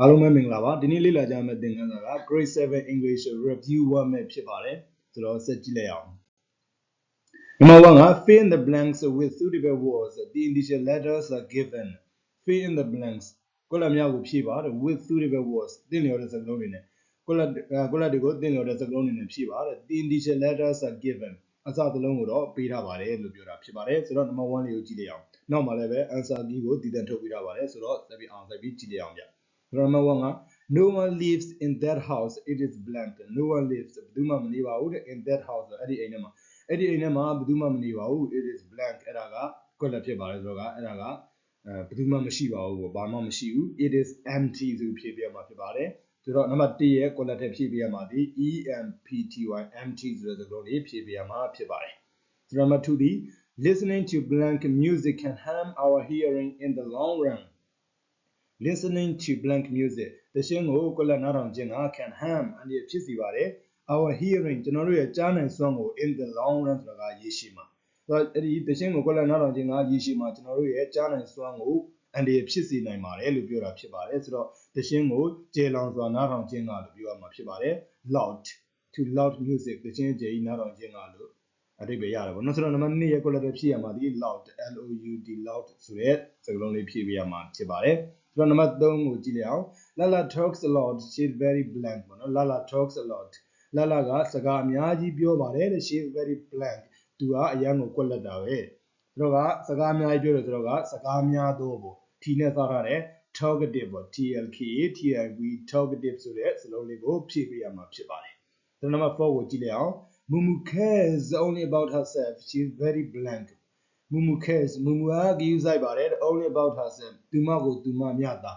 အားလုံးပဲမင်္ဂလာပါဒီနေ့လေ့လာကြမယ့်သင်ခန်းစာက Grade 7 English Review 1မဲ့ဖြစ်ပါတယ်ဆိုတော့ဆက်ကြည့်လိုက်အောင် Number 1က fill in the blanks with suitable words the initial letters are given fill in the blanks ကိုလမြောက်ကိုဖြည့်ပါ with suitable words သင်လျော်တဲ့စကားလုံးတွေနဲ့ကိုလတွေကိုသင်လျော်တဲ့စကားလုံးတွေနဲ့ဖြည့်ပါ the initial letters are given အစသလုံးကိုတော့ပေးထားပါတယ်လို့ပြောတာဖြစ်ပါတယ်ဆိုတော့ Number 1လေးကိုကြည့်လိုက်အောင်နောက်မှာလည်းပဲ answer key ကိုတည်တံ့ထုတ်ပေးထားပါတယ်ဆိုတော့ဆက်ပြီးအောင်ဆက်ပြီးကြည့်လိုက်အောင်ဗျ Number 1က no one lives in that house it is blank no one lives ဘယ်သူမှမနေပါဘူးတဲ့ in that house အဲ့ဒီအိမ်ထဲမှာဘယ်သူမှမနေပါဘူး it is blank အဲ့ဒါကကွက်လက်ဖြစ်ပါတယ်ဆိုတော့အဲ့ဒါကဘယ်သူမှမရှိပါဘူးပေါ့ဘာမှမရှိဘူး it is empty ဆိုဖြည့်ပြရမှာဖြစ်ပါတယ်ဆိုတော့နံပါတ်1ရဲ့ကွက်လက်ထက်ဖြည့်ပြရမှာဒီ empty empty ဆိုတဲ့စကားလုံးလေးဖြည့်ပြရမှာဖြစ်ပါတယ်ဆိုတော့နံပါတ်2ဒီ listening to blank music can harm our hearing in the long run listening to blank music တခြင်းကိုကွက်လက်နားထောင်ခြင်းက can harm အန္တရာယ်ဖြစ်စေပါတယ် our hearing ကျွန်တော်တို့ရဲ့ကြားနိုင်စွမ်းကို in the long run ဆိုတာကရေရှည်မှာဆိုတော့အဲ့ဒီတခြင်းကိုကွက်လက်နားထောင်ခြင်းကရေရှည်မှာကျွန်တော်တို့ရဲ့ကြားနိုင်စွမ်းကိုအန္တရာယ်ဖြစ်စေနိုင်ပါတယ်လို့ပြောတာဖြစ်ပါတယ်ဆိုတော့တခြင်းကိုကျေလောင်စွာနားထောင်ခြင်းကလို့ပြောရမှာဖြစ်ပါတယ် loud to loud music တခြင်းကျေနားထောင်ခြင်းကလို့အဓိပ္ပာယ်ရတယ်ပေါ့နော်ဆိုတော့နံပါတ်2ရဲ့ကွက်လက်ဖြည့်ရမှာဒီ loud l o u d loud ဆိုတဲ့စကားလုံးလေးဖြည့်ပေးရမှာဖြစ်ပါတယ်ဆိုတော့နံပါတ်3ကိုကြည့်လိုက်အောင် Lala talks a lot she is very blank ပေါ့နော် Lala talks a lot Lala ကစကားအများကြီးပြောပါတယ်တဲ့ she is very blank သူကအရန်ကိုကွက်လက်တာပဲဆိုတော့ကစကားအများကြီးပြောတယ်ဆိုတော့ကစကားများတော့ပေါ့ T နဲ့စထားတဲ့ talkative ပေါ့ T L K A T I V talkative ဆိုတဲ့စလုံးလေးကိုဖြည့်ပေးရမှာဖြစ်ပါတယ်ဆိုတော့နံပါတ်4ကိုကြည့်လိုက်အောင် Mumu cares only about herself she is very blank Mumu cares Mumu ကဂရုစိုက်ပါတယ် only about herself သူမကိုသူမမျှတာ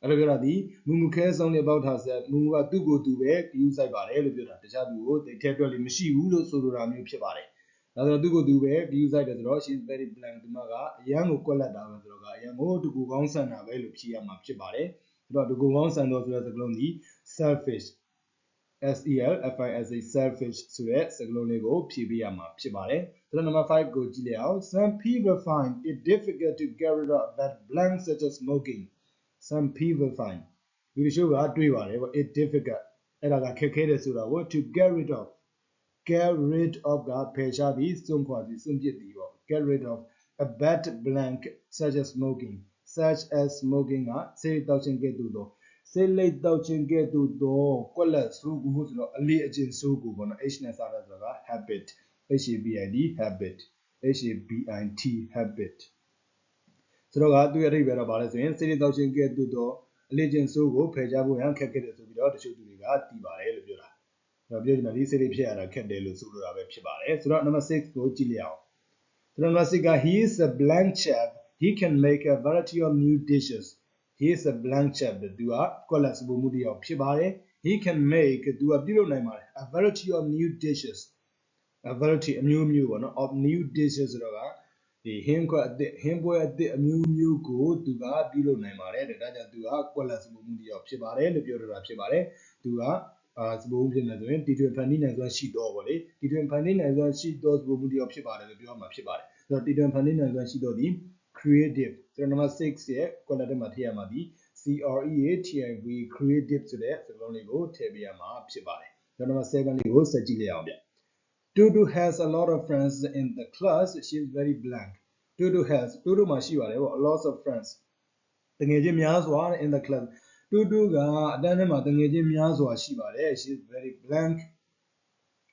အဲ့လိုပြောတာဒီ Mumu cares only about herself Mumu ကသူ့ကိုသူပဲဂရုစိုက်ပါတယ်လို့ပြောတာတခြားသူကိုတိတ်ထဲတွက်လို့မရှိဘူးလို့ဆိုလိုတာမျိုးဖြစ်ပါတယ်ဒါဆိုတော့သူ့ကိုသူပဲဂရုစိုက်တယ်ဆိုတော့ she is very blank သူမကအရန်ကိုကွက်လက်တာပဲဆိုတော့ကအရန်ကိုတကူကောင်းဆန်တာပဲလို့ဖြေရမှာဖြစ်ပါတယ်ဆိုတော့တကူကောင်းဆန်တော့ဆိုတဲ့စကားလုံးဒီ selfish S-E-L-F-I-S-H selfish ဆိုတဲ့စကားလုံးလေးကိုဖြည့်ပေးရမှာဖြစ်ပါတယ်ဆိုတော့ number 5ကိုကြည့်လိုက်အောင် some people find it difficult to get rid of that blank such as smoking some people find လူတချို့ကတွေးပါတယ်ပေါ့ it difficult အဲ့ဒါကခက်ခဲတယ်ဆိုတာကို to get rid of ကဖယ်ရှားပြီးစွန့်ခွာပြီးစွန့်ပစ်ပြီးပေါ့ get rid of a bad blank such as smoking ကဆေးတောက်ခြင်းကဲ့သို့သောဆေးလိပ်တောက်ခြင်းကဲ့သို့သောကွက်လက်ဆိုးကူဆိုတော့အလေးအကျင့်ဆိုးကူပေါ့နော် H နဲ့စတဲ့ဆိုတာက habit habit habit ဆိုတော့ကသူ့ရဲ့အဓိပ္ပာယ်တော့ဗာလဲဆိုရင်ဆေးလိပ်တောက်ခြင်းကဲ့သို့သောအလေးအကျင့်ဆိုးကိုဖယ်ရှားဖို့ရန်ခက်ခဲတယ်ဆိုပြီးတော့တချို့သူတွေကသိပါတယ်လို့ပြောတာပြောချင်တာဒီဆေးလိပ်ဖြတ်ရတာခက်တယ်လို့ဆိုလိုတာပဲဖြစ်ပါတယ်ဆိုတော့ number 6ကိုကြည့်လိုက်အောင်ဆိုတော့ number 6က he is a blank chap he can make a variety of new dishes he is a blank chap သူကကွက်လက်စပူမှုတစ်ယောက်ဖြစ်ပါတယ် he can make သူကပြုလုပ်နိုင်ပါတယ် a variety of new dishes a variety အမျိုးမျိုးပေါ့နော် of new dishes ဆိုတော့ကဒီဟင်းပွဲအသစ်အမျိုးမျိုးကိုသူကပြုလုပ်နိုင်ပါတယ်ဒါကြောင့်သူကကွက်လက်စပူမှုတစ်ယောက်ဖြစ်ပါတယ်လို့ပြောတာဖြစ်ပါတယ်သူကစပူမှုဖြစ်နေဆိုရင်တီထွင်ဖန်တီးနိုင်စွမ်းရှိတော့ဗောလေတီထွင်ဖန်တီးနိုင်စွမ်းရှိတော့စပူမှုတစ်ယောက်ဖြစ်ပါတယ်လို့ပြောမှာဖြစ်ပါတယ်ဆိုတော့တီထွင်ဖန်တီးနိုင်စွမ်းရှိတော့ဒီ creative ဆိုတော့ number 6ရဲ့ကွက်လက်ထဲမှာထည့်ရမှာဒီ creative creative ဆိုတဲ့စကားလုံးလေးကိုထည့်ပေးရမှာဖြစ်ပါတယ်ဆိုတော့ number 7လေးကိုဆက်ကြည့်လိုက်အောင်ဗျTutu has a lot of friends in the class she is very blank Tutu မှာရှိပါတယ်ဗော a lot of friends တကယ်ချင်းများစွာ in the class Tutu ကအတန်းထဲမှာတကယ်ချင်းများစွာရှိပါတယ် she is very blank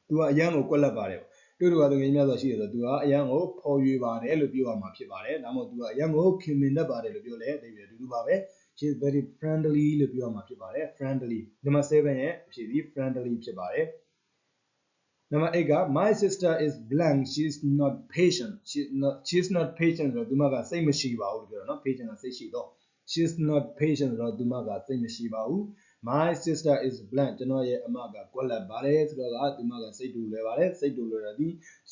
သူကအရန်ကိုကွက်လက်ပါတယ်Tutuကတကယ်ချင်းများစွာရှိတယ်ဆိုတော့သူကအရန်ကိုဖော်ရွေပါတယ်လို့ပြောရမှာဖြစ်ပါတယ်ဒါမှမဟုတ်သူကအရန်ကိုခင်မင်တတ်ပါတယ်လို့ပြောလဲအဓိပ္ပာယ်အတူတူပါပဲ she is very friendly လို့ပြောရမှာဖြစ်ပါတယ် friendly number 7ရဲ့အဖြေဒီ friendly ဖြစ်ပါတယ်Number 8က my sister is blank she is not patient she is not patient ဆိုတော့သူမကစိတ်မရှိပါဘူးလို့ပြောတာเนาะ patient ကစိတ်ရှိတော့ she is not patient ဆိုတော့သူမကစိတ်မရှိပါဘူး my sister is blank ကျွန်တော်ရဲ့အမကကွက်လက်ပါတယ်ဆိုတော့ကသူမကစိတ်တူလွယ်ပါတယ်စိတ်တူလွယ်တာဒီ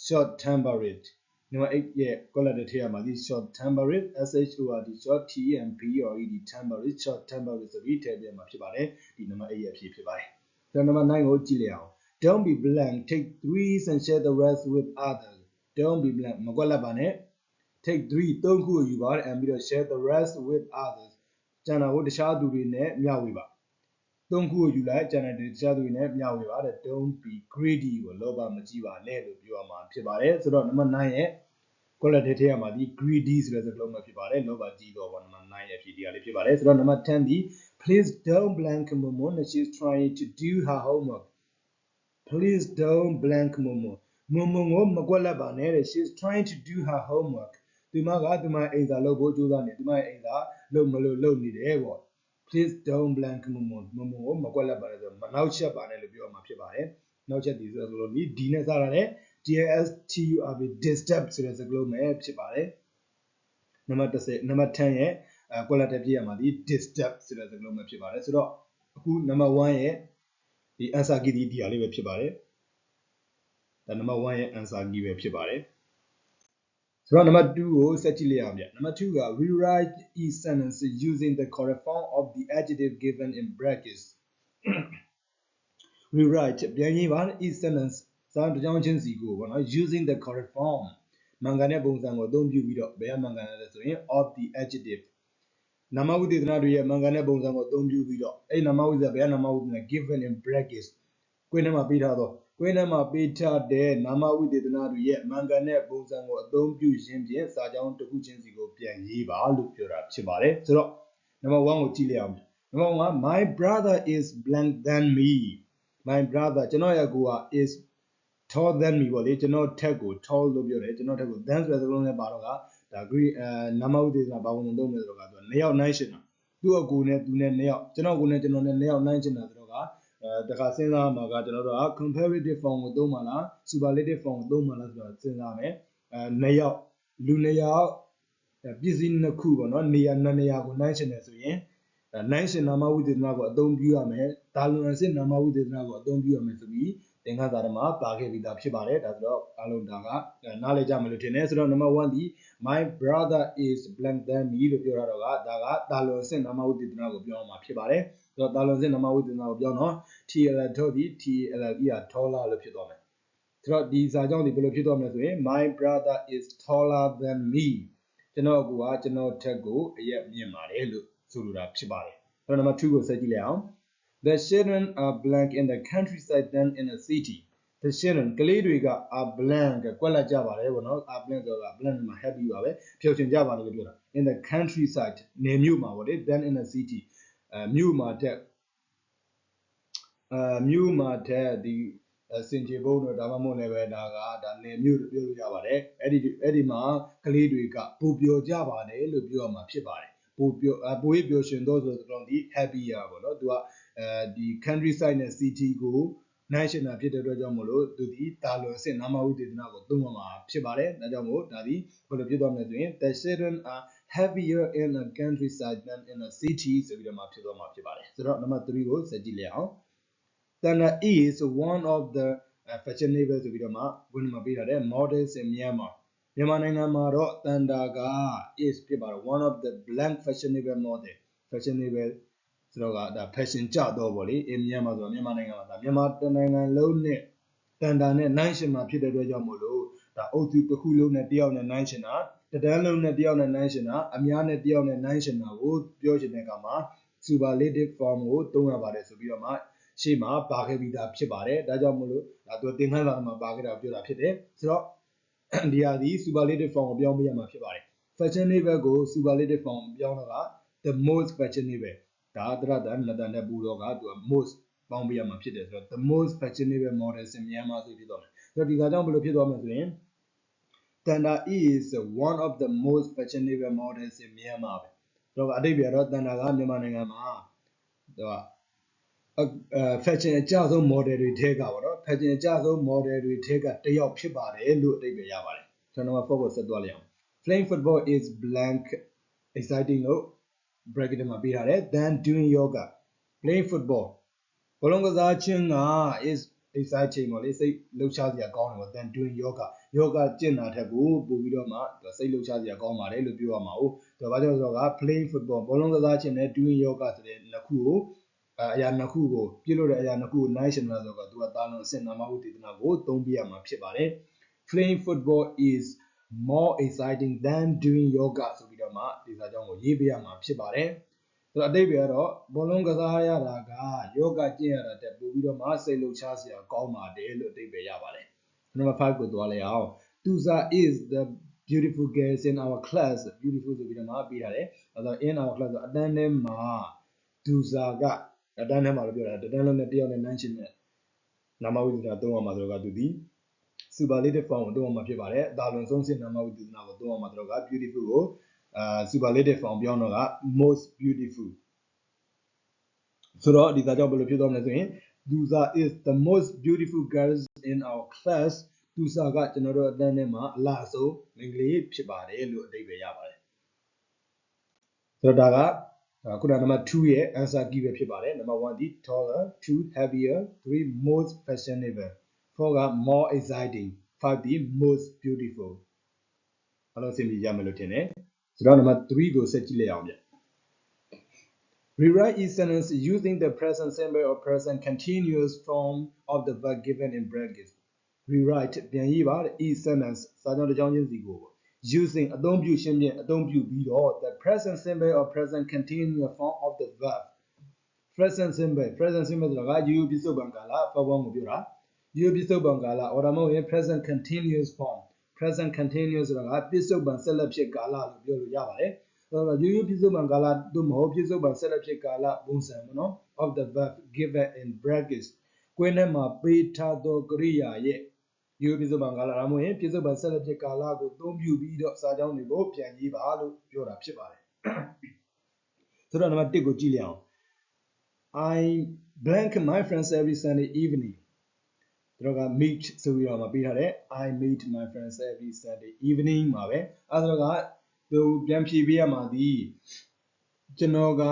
short tempered Number 8ရဲ့ကွက်လက်တွေထည့်ရမှာဒီ short tempered short short t m p e r e d tempered short tempered ဆိုပြီးထည့်ပြမှာဖြစ်ပါတယ်ဒီ number 8ရဲ့အဖြေဖြစ်ပါတယ်ဆိုတော့ number 9ကိုကြည့်လိုက်အောင်Don't be blank. Take 3 and share the rest with others. Don't be blank. မကွက်လက်ပါနဲ့ Take 3 ခုကိုယူပါand ပြီးတော့ share the rest with others. ကျန်တာကိုတခြားသူတွေနဲ့မျှဝေပါသုံးခုကိုယူလိုက်ကျန်တဲ့တခြားသူတွေနဲ့မျှဝေပါတဲ့ don't be greedy ကိုလောဘမကြီးပါနဲ့လို့ပြောရမှာဖြစ်ပါတယ်ဆိုတော့နံပါတ်9ရဲ့ quality ထဲမှာဒီ greedy ဆိုတဲ့စကားလုံးပဲဖြစ်ပါတယ်လောဘကြီးတော့နံပါတ်9ရဲ့ဖြေဒီကလေးဖြစ်ပါတယ်ဆိုတော့နံပါတ်10ဒီ please don't blank Momo she's trying to do her homework please don't blank Momo ကိုမကွက်လက်ပါနဲ့တဲ့ she's trying to do her homework ဒီမှာကဒီမှာအိမ်စာလုပ်ဖို့ကြိုးစားနေဒီမှာအိမ်စာလုပ်မလို့လုပ်နေတယ်ပေါ့ please don't blank Momo ကိုမကွက်လက်ပါနဲ့ဆိုတော့မနောက်ချက်ပါနဲ့လို့ပြောမှာဖြစ်ပါတယ်နောက်ချက်ဒီဆိုတော့ဒီ D နဲ့စတာနဲ့ DSTURB disturb ဆိုတဲ့စကားလုံးပဲဖြစ်ပါတယ်နံပါတ်10နံပါတ်10ရဲ့quality ပြရမှာဒီ disturb ဆိုတဲ့စကားလုံးပဲဖြစ်ပါတယ်ဆိုတော့အခုနံပါတ်1ရဲ့ဒီ answer key ဒီဟာလေးပဲဖြစ်ပါတယ်ဒါနံပါတ်1ရဲ့ answer key ပဲဖြစ်ပါတယ်ဆိုတော့နံပါတ်2ကိုဆက်ကြည့်လိုက်အောင်ဗျနံပါတ်2က rewrite each sentence using the correct form of the adjective given in brackets rewrite ပြန်ရေးပါ each sentence စာတစ်ကြောင်းချင်းစီကိုပေါ့နော် using the correct form မှန်ကန်တဲ့ပုံစံကိုအသုံးပြုပြီးတော့ဘယ်ကမှန်ကန်လဲဆိုရင် of the adjective နာမဝိသေသနတွေရဲ့မှန်ကန်တဲ့ပုံစံကိုအသုံးပြုပြီးတော့အဲ့နာမဝိသေသဘယ်ကနာမဝိသေသန given in brackets ကွင်းထဲမှာပေးထားတော့ကွင်းထဲမှာပေးထားတဲ့နာမဝိသေသနတွေရဲ့မှန်ကန်တဲ့ပုံစံကိုအသုံးပြုခြင်းဖြင့်စာကြောင်းတစ်ခုချင်းစီကိုပြန်ရေးပါလို့ပြောတာဖြစ်ပါတယ်ဆိုတော့နံပါတ်1ကိုကြည့်လိုက်အောင်နံပါတ်1က my brother is blank than me my brother ကျွန်တော်ရဲ့ကိုက is tall than me ပေါ့လေကျွန်တော်ထက်ကို tall လို့ပြောတယ်ကျွန်တော်ထက်ကို than ဆိုတဲ့စကားလုံးနဲ့ပါတော့ကဒါ Greek နာမဝိသေသနာဘာဝင်သုံးလဲဆိုတော့ကသူက2ယောက်နိုင်ရှင်တာသူ့အကိုနဲ့သူနဲ့2ယောက်ကျွန်တော်ကိုနဲ့ကျွန်တော်နဲ့2ယောက်နိုင်ရှင်တာဆိုတော့ကတခါစဉ်းစားမှာကကျွန်တော်တို့က comparative form ကိုသုံးပါလား superlative form ကိုသုံးပါလားဆိုတော့စဉ်းစားမယ်2ယောက်လူ2ယောက်ပစ္စည်း2ခုပေါ့နော်နေရာ2နေရာကိုနိုင်ရှင်တယ်ဆိုရင်နိုင်ရှင်နာမဝိသေသနာကိုအသုံးပြုရမယ်ဒါလွန်အစစ်နာမဝိသေသနာကိုအသုံးပြုရမယ်ဆိုပြီးသင်္ခါစာထဲမှာပါခဲ့ပြီးသားဖြစ်ပါတယ်ဒါဆိုတော့အားလုံးဒါကနားလည်ကြမယ်လို့ထင်တယ်ဆိုတော့ number 1ဒီ my brother is blank than me လို့ပြောရတော့ကဒါကဒါလွန်အစစ်နာမဝိသေသနာကိုပြောမှာဖြစ်ပါတယ်ဆိုတော့ဒါလွန်အစစ်နာမဝိသေသနာကိုပြောတော့ TLL တော့ဒီ TLL က taller လို့ဖြစ်သွားမယ်ဆိုတော့ဒီစာကြောင်းဒီဘယ်လိုဖြစ်သွားမလဲဆိုရင် my brother is taller than me ကျွန်တော်ကကျွန်တော်ထက်ကိုအရက်မြင့်ပါတယ်လို့ဆိုလိုတာဖြစ်ပါတယ်ဆိုတော့ number 2ကိုဆက်ကြည့်လိုက်အောင်The children are blank in the countryside than in a city. The children ကလေးတွေက are blank ကွက်လက်ကြပါတယ်ဗောနော် are blank ဆိုတာ blank မှာ happy ပါပဲပျော်ရွှင်ကြပါလို့ပြောတာ in the countryside နေမြို့မှာဗောလေ than in a city မြို့မှာတက်ဒီစင်ကြေဘုံတို့ဒါမှမဟုတ်လည်းပဲဒါနေမြို့လို့ပြောလို့ရပါတယ်အဲ့ဒီမှာကလေးတွေကပိုပျော်ကြပါတယ်လို့ပြောရမှာဖြစ်ပါတယ်ပိုပျော်ရွှင်တော့ဆိုတော့ဒီ happy ရပါတော့သူကဒီ countryside နဲ့ city ကိုနိုင်ရှင်တာဖြစ်တဲ့အတွက်ကြောင့်မို့လို့သူဒီတာလွန်အစစ်နာမဝိသေသနာကိုသုံးမှာဖြစ်ပါတယ်ဒါကြောင့်မို့ဒါဒီဘယ်လိုဖြစ်သွားမလဲဆိုရင် the children are happier in a countryside than in a city ဆိုပြီးတော့မှဖြစ်သွားမှာဖြစ်ပါတယ်ဆိုတော့ number 3ကိုစကြည့်လိုက်အောင်Tanda is one of the fashionable ဆိုပြီးတော့မှဝင်မှာပေးထားတဲ့ models in Myanmar မြန်မာနိုင်ငံမှာတော့တန်တာက is ဖြစ်ပါတော့ one of the blank fashionable model fashionable ဆိုတော့ကဒါ fashion ကြတော့ဗောလေ in Myanmar ဆိုတော့မြန်မာနိုင်ငံမှာဒါမြန်မာတနိုင်ငံလုံးနဲ့တန်တာနဲ့နိုင်ရှင်မှာဖြစ်တဲ့အတွက်ကြောင့်မို့လို့ဒါအုပ်စုတစ်ခုလုံးနဲ့တယောက်နဲ့နိုင်ရှင်တာတဒန်းလုံးနဲ့တယောက်နဲ့နိုင်ရှင်တာအများနဲ့တယောက်နဲ့နိုင်ရှင်တာကိုပြောရှင်တဲ့အခါမှာ superlative form ကိုသုံးရပါတယ်ဆိုပြီးတော့မှရှေ့မှာပါခဲ့ပြီးသားဖြစ်ပါတယ်ဒါကြောင့်မို့လို့ဒါသူသင်ခန်းစာမှာပါခဲ့တာပြောတာဖြစ်တယ်ဆိုတော့ဒီဟာဒီ superlative form ကိုပြောင်းပေးရမှာဖြစ်ပါတယ် fashionable ကို superlative form ပြောင်းတော့က the most fashionable ဒါတရတန်နတန်တဲ့ပူတော့ကသူက most ပေါင်းပေးရမှာဖြစ်တယ်ဆိုတော့ the most fashionable models in Myanmar ဆိုဖြစ်သွားမယ်ဆိုတော့ဒီကကြောင့်ဘယ်လိုဖြစ်သွားမလဲဆိုရင် Tanda is one of the most fashionable models in Myanmar ပဲဆိုတော့အတိတ်ပြတော့တန်တာကမြန်မာနိုင်ငံမှာသူကfashion အကျဆုံး model တွေထဲကပေါ့နော် fashion အကျဆုံး model တွေထဲကတစ်ယောက်ဖြစ်ပါတယ်လို့အတိတ်ပဲရပါတယ်ဆိုတော့ number 4ကိုဆက်သွားလိုက်အောင် playing football is blank exciting လို့ bracket မှာပေးထားတယ် then doing yoga playing football ဘောလုံးကစားခြင်းက is exciting ပေါ့လေစိတ်လှုပ်ရှားစရာကောင်းတယ်ပေါ့ then doing yoga ကျင့်တာထက်ကိုပို့ပြီးတော့မှစိတ်လှုပ်ရှားစရာကောင်းပါတယ်လို့ပြောရမှာဟုတ်ဒါဘာကြောင့်ဆိုတော့က playing football ဘောလုံးကစားခြင်းနဲ့ doing yoga ဆိုတဲ့နှစ်ခုကိုအရာနှစ်ခုကိုပြည့်လို့တဲ့အရာနှစ်ခုကိုနိုင်ရှင်လာဆိုတော့သူကတာလွန်အစစ်နာမဝိသေသနာကိုသုံးပြရမှာဖြစ်ပါတယ် playing football is more exciting than doing yoga ဆိုပြီးတော့မှဒီစာကြောင်းကိုရေးပြရမှာဖြစ်ပါတယ် ဆိုတော့အတိတ်ပဲတော့ဘောလုံးကစားရတာကယောဂကျင့်ရတာတက်ပို့ပြီးတော့မှစိတ်လှုပ်ရှားစရာကောင်းပါတယ်လို့အတိတ်ပဲရပါတယ် number 5ကိုသွားလိုက်အောင် Tusa is the beautiful girls in our class beautiful ဆိုပြီးတော့မှပြီးထားတယ်အဲ့တော့ in our class ဆိုအတန်းထဲမှာ Tusa ကအတန်းထဲမှာလို့ပြောတာတန်းလုံးနဲ့တယောက်နဲ့နှမ်းချင်းနဲ့နာမဝိသေသနာသုံးအောင်မှာဆိုတော့ကသူဒီ superlative form ကိုသုံးအောင်မှာဖြစ်ပါတယ်အသာလွန်ဆုံးစစ်နာမဝိသေသနာကိုသုံးအောင်မှာဆိုတော့က beautiful ကိုsuperlative form ပြောင်းတော့က most beautiful ဆိုတော့ဒီစာကြောင့်ဘယ်လိုဖြစ်သွားမလဲဆိုရင် Tusa is the most beautiful girls in our class Tusa ကကျွန်တော်တို့အတန်းထဲမှာအလားအဆုံးမိန်းကလေးဖြစ်ပါတယ်လို့အဓိပ္ပာယ်ရပါတယ်ဆိုတော့ဒါကခုနနံပါတ်2ရဲ့ answer key ပဲဖြစ်ပါတယ်နံပါတ်1ဒီ taller 2 heavier 3 most fashionable 4က more exciting 5ဒီ most beautiful အဲ့လိုအဆင်ပြေရမယ်လို့ထင်တယ်ဆိုတော့နံပါတ်3ကိုဆက်ကြည့်လိုက်အောင်ဗျRewrite each sentence using the present simple or present continuous form of the verb given in brackets. Rewrite ပြန်ရေးပါ each sentence စာကြောင်းတစ်ကြောင်းချင်းစီကို using အသုံးပြုရှင်းဖြင့်အသုံးပြုပြီးတော့ the present simple or present continuous form of the verb. Present simple ဆိုတာကရိုးရိုးပြစ္ဆုတ်ပံကာလ form ကိုပြောတာရိုးရိုးပြစ္ဆုတ်ပံကာလ or ဒါမှမဟုတ်ရင် present continuous form. Present continuous ဆိုတာကပြစ္ဆုတ်ပံဆက်လက်ဖြစ်ကာလလို့ပြောလို့ရပါတယ်ရိုးရိုးပြစ္ဆုတ်ပံကာလတို့မဟုတ်ပြစ္ဆုတ်ပံဆက်လက်ဖြစ်ကာလပုံစံပေါ့နော် of the verb given in brackets ကွင်းထဲမှာပေးထားသောကရိယာရဲ့ရိုးရိုးပြစ္ဆုတ်ပံကာလဒါမှမဟုတ်ရင်ပြစ္ဆုတ်ပံဆက်လက်ဖြစ်ကာလကိုသုံးပြုပြီးတော့စာကြောင်းတွေကိုပြန်ရေးပါလို့ပြောတာဖြစ်ပါတယ်ဆိုတော့နံပါတ်1ကိုကြည့်လိုက်အောင် I blank my friends every Sunday evening တို့က meet ဆိုပြီးတော့ပေးထားတယ် I meet my friends every Sunday evening မှာပဲအဲဒါကသူပြန်ဖြေပေးရမှာဒီကျွန်တော်က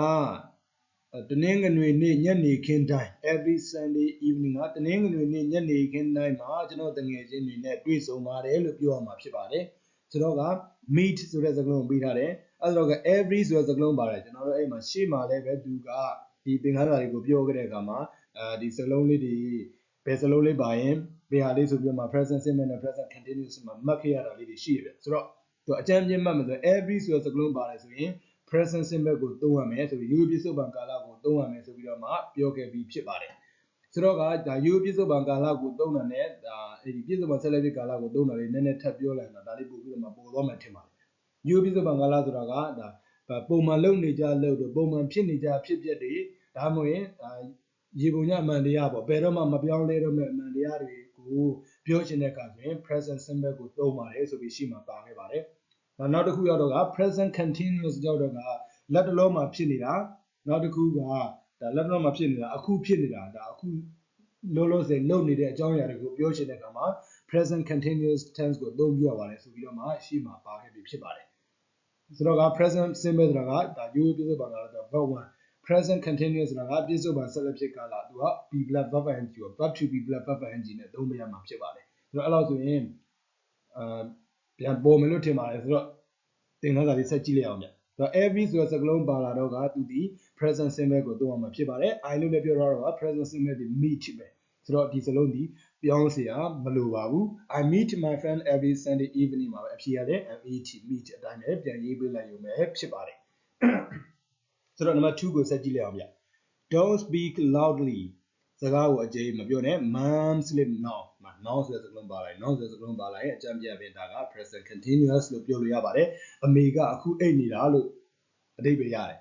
တနင်္ဂနွေနေ့ညနေခင်းတိုင်း every Sunday evening ကတနင်္ဂနွေနေ့ညနေခင်းတိုင်းမှာကျွန်တော်တငယ်ချင်းတွေနဲ့တွေ့ဆုံပါတယ်လို့ပြောရမှာဖြစ်ပါတယ်ဆိုတော့က meet ဆိုတဲ့စကားလုံးပေးထားတယ်အဲဒါက every ဆိုတဲ့စကားလုံးပါတယ်ကျွန်တော်တို့အဲ့မှာရှေ့မှာလည်းပဲသူကဒီသင်ခန်းစာတွေကိုပြောခဲ့တဲ့အခါမှာဒီစကားလုံးလေးတွေဘယ်စကားလုံးလေးပါရင်ဘယ်ဟာလေးဆိုပြီးမှ present simple နဲ့ present continuous မှာမှတ်ခဲ့ရတာလေးတွေရှိရတယ်ဆိုတော့သူအကြမ်းပြင်းမှတ်မယ်ဆို every ဆိုတဲ့စကားလုံးပါတယ်ဆိုရင် present simple ကိုသုံးရမယ်ဆိုပြီးရိုးရိုးပြစ္ဆုတ်ပံကာလကိုသုံးရမယ်ဆိုပြီးတော့မှပြောခဲ့ပြီးဖြစ်ပါတယ်ဆိုတော့ကဒါရိုးရိုးပြစ္ဆုတ်ပံကာလကိုသုံးတာနဲ့ဒါအဲ့ဒီပြစ္ဆုတ်ပံဆက်လက်ဖြစ်ကာလကိုသုံးတာလေးနည်းနည်းထပ်ပြောလိုက်တာဒါလေးပို့ပြီးတော့မှပေါ်သွားမှထင်ပါတယ်ရိုးရိုးပြစ္ဆုတ်ပံကာလဆိုတာကဒါပုံမှန်လုပ်နေကြလုပ်တော့ပုံမှန်ဖြစ်နေကြဖြစ်ပျက်တွေဒါမှမဟုတ်ရင်ရေပုံညအမှန်တရားပေါ့ဘယ်တော့မှမပြောင်းလဲတော့မဲ့အမှန်တရားတွေကိုပြောချင်တဲ့အခါဆိုရင် present simple ကိုသုံးပါတယ်ဆိုပြီးရှေ့မှာပါခဲ့ပါတယ်နောက်တစ်ခုရောက်တော့က present continuous ကြောက်တော့ကလက်တလုံးမှာဖြစ်နေတာနောက်တစ်ခုကဒါလက်တလုံးမှာဖြစ်နေတာအခုဖြစ်နေတာဒါအခုလုံးစေလုံနေတဲ့အကြောင်းအရာတွေကိုပြောချင်တဲ့အခါမှာ present continuous tense ကိုသုံးပြရပါတယ်ဆိုပြီးတော့မှရှေ့မှာပါခဲ့ပြီးဖြစ်ပါတယ်ဆိုတော့က present simple ဆိုတာကဒါရိုးရိုးပြစ္ဆုတ်ပံကာလဆိုတာ verb 1 present continuous ဆိုတာကပြစ္ဆုတ်ပံဆက်လက်ဖြစ်ကာလသူက be plus verb ing ကို verb to be plus verb ing နဲ့သုံးပြရမှာဖြစ်ပါတယ်ဆိုတော့အဲ့လောက်ဆိုရင်ပြန်ပေါ်မယ်လို့ထင်ပါတယ်ဆိုတော့သင်ခန်းစာလေးဆက်ကြည့်လိုက်အောင်ဗျဆိုတော့ every ဆိုတဲ့စကားလုံးပါလာတော့ကသူဒီ present simple ကိုသုံးရမှာဖြစ်ပါတယ် I လို့လည်းပြောထားတော့က present simple ဒီ meet ပဲဆိုတော့ဒီစလုံးဒီပြောင်းเสียမလိုပါဘူး I meet my friend every Sunday evening မှာပဲအဖြေရတယ် meet အတိုင်းပဲပြန်ရေးပေးလိုက်ရုံပဲဖြစ်ပါတယ်ဆိုတော့နံပါတ်2ကိုဆက်ကြည့်လိုက်အောင်ဗျ Don't speak loudly စကားကိုအကျယ်မပြောနဲ့ Mom sleep now မှာ now ဆိုတဲ့စကားလုံးပါလိုက် now ဆိုတဲ့စကားလုံးပါလိုက်အကြံပြပေးတာက present continuous လို့ပြောလို့ရပါတယ်အမေကအခုအိတ်နေတာလို့အဓိပ္ပာယ်ရတယ်